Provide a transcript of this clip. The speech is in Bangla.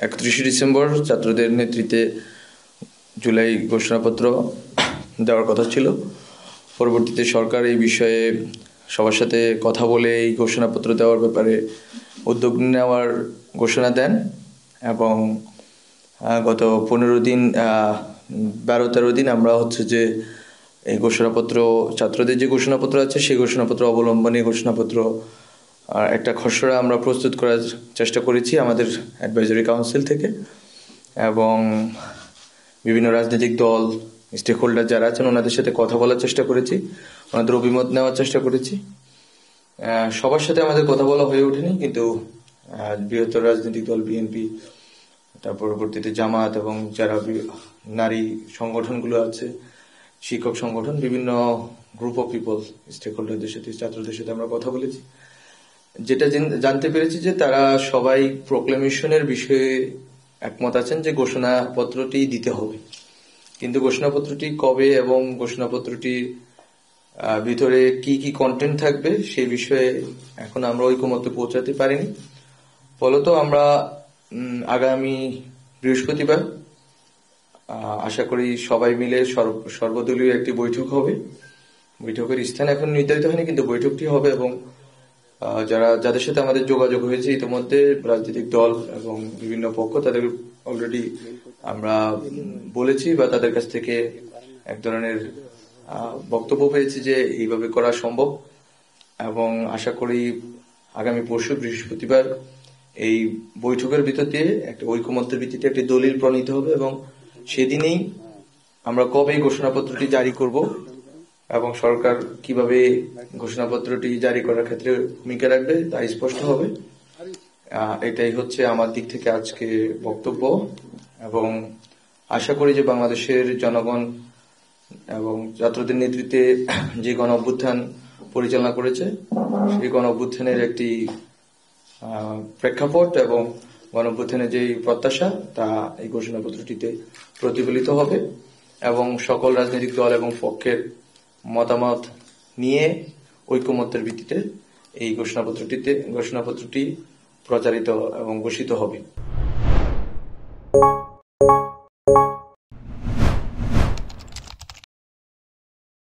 31 ডিসেম্বর ছাত্রদের নেতৃত্বে জুলাই ঘোষণাপত্র দেওয়ার কথা ছিল। পরবর্তীতে সরকার এই বিষয়ে সবার সাথে কথা বলে এই ঘোষণাপত্র দেওয়ার ব্যাপারে উদ্যোগ নেওয়ার ঘোষণা দেন এবং গত 15 দিন 12-13 দিন আমরা যে এই ঘোষণাপত্র ছাত্রদের যে ঘোষণাপত্র আছে সেই ঘোষণাপত্র অবলম্বনে ঘোষণাপত্র একটা খসড়া আমরা প্রস্তুত করার চেষ্টা করেছি আমাদের অ্যাডভাইজারি কাউন্সিল থেকে, এবং বিভিন্ন রাজনৈতিক দল স্টেক হোল্ডার যারা আছেন ওনাদের সাথে কথা বলার চেষ্টা করেছি, ওনাদের অভিমত নেওয়ার চেষ্টা করেছি। সবার সাথে আমাদের কথা বলা হয়ে ওঠেনি, কিন্তু বৃহত্তর রাজনৈতিক দল বিএনপি, তার পরবর্তীতে জামাত এবং যারা নারী সংগঠনগুলো আছে, শিক্ষক সংগঠন, বিভিন্ন গ্রুপ অফ পিপল, স্টেক হোল্ডারদের সাথে, ছাত্রদের সাথে আমরা কথা বলেছি। যেটা জানতে পেরেছি যে তারা সবাই প্রোক্লেমেশনের বিষয়ে একমত আছেন যে ঘোষণাপত্রটি দিতে হবে, কিন্তু ঘোষণাপত্রটি কবে এবং ঘোষণাপত্রটির ভিতরে কি কি কন্টেন্ট থাকবে সেই বিষয়ে এখন আমরা ঐকমত্যে পৌঁছাতে পারিনি। ফলত আমরা আগামী বৃহস্পতিবার আশা করি সবাই মিলে সর্বদলীয় একটি বৈঠক হবে। বৈঠকের স্থান এখন নির্ধারিত হয়নি, কিন্তু বৈঠকটি হবে এবং যাদের সাথে আমাদের যোগাযোগ হয়েছে ইতিমধ্যে রাজনৈতিক দল এবং বিভিন্ন পক্ষ, তাদের অলরেডি আমরা বলেছি বা তাদের কাছ থেকে এক ধরনের বক্তব্য পেয়েছি যে এইভাবে করা সম্ভব, এবং আশা করি আগামী পরশু বৃহস্পতিবার এই বৈঠকের ভিতর দিয়ে একটা ঐকমত্যের ভিত্তিতে একটি দলিল প্রণীত হবে এবং সেদিনেই আমরা কবে ঘোষণাপত্রটি জারি করব এবং সরকার কিভাবে ঘোষণাপত্রটি জারি করার ক্ষেত্রে ভূমিকা রাখবে তা স্পষ্ট হবে। এটাই হচ্ছে আমার দিক থেকে আজকে বক্তব্য, এবং আশা করি যে বাংলাদেশের জনগণ এবং ছাত্রদের নেতৃত্বে যে গণ অভ্যুত্থান পরিচালনা করেছে সেই গণ অভ্যুত্থানের একটি প্রেক্ষাপট এবং গণ অভ্যুত্থানের যে প্রত্যাশা তা এই ঘোষণাপত্রটিতে প্রতিফলিত হবে, এবং সকল রাজনৈতিক দল এবং পক্ষের মতামত নিয়ে ঐকমত্যের ভিত্তিতে এই ঘোষণাপত্রটি প্রচারিত এবং ঘোষিত হবে।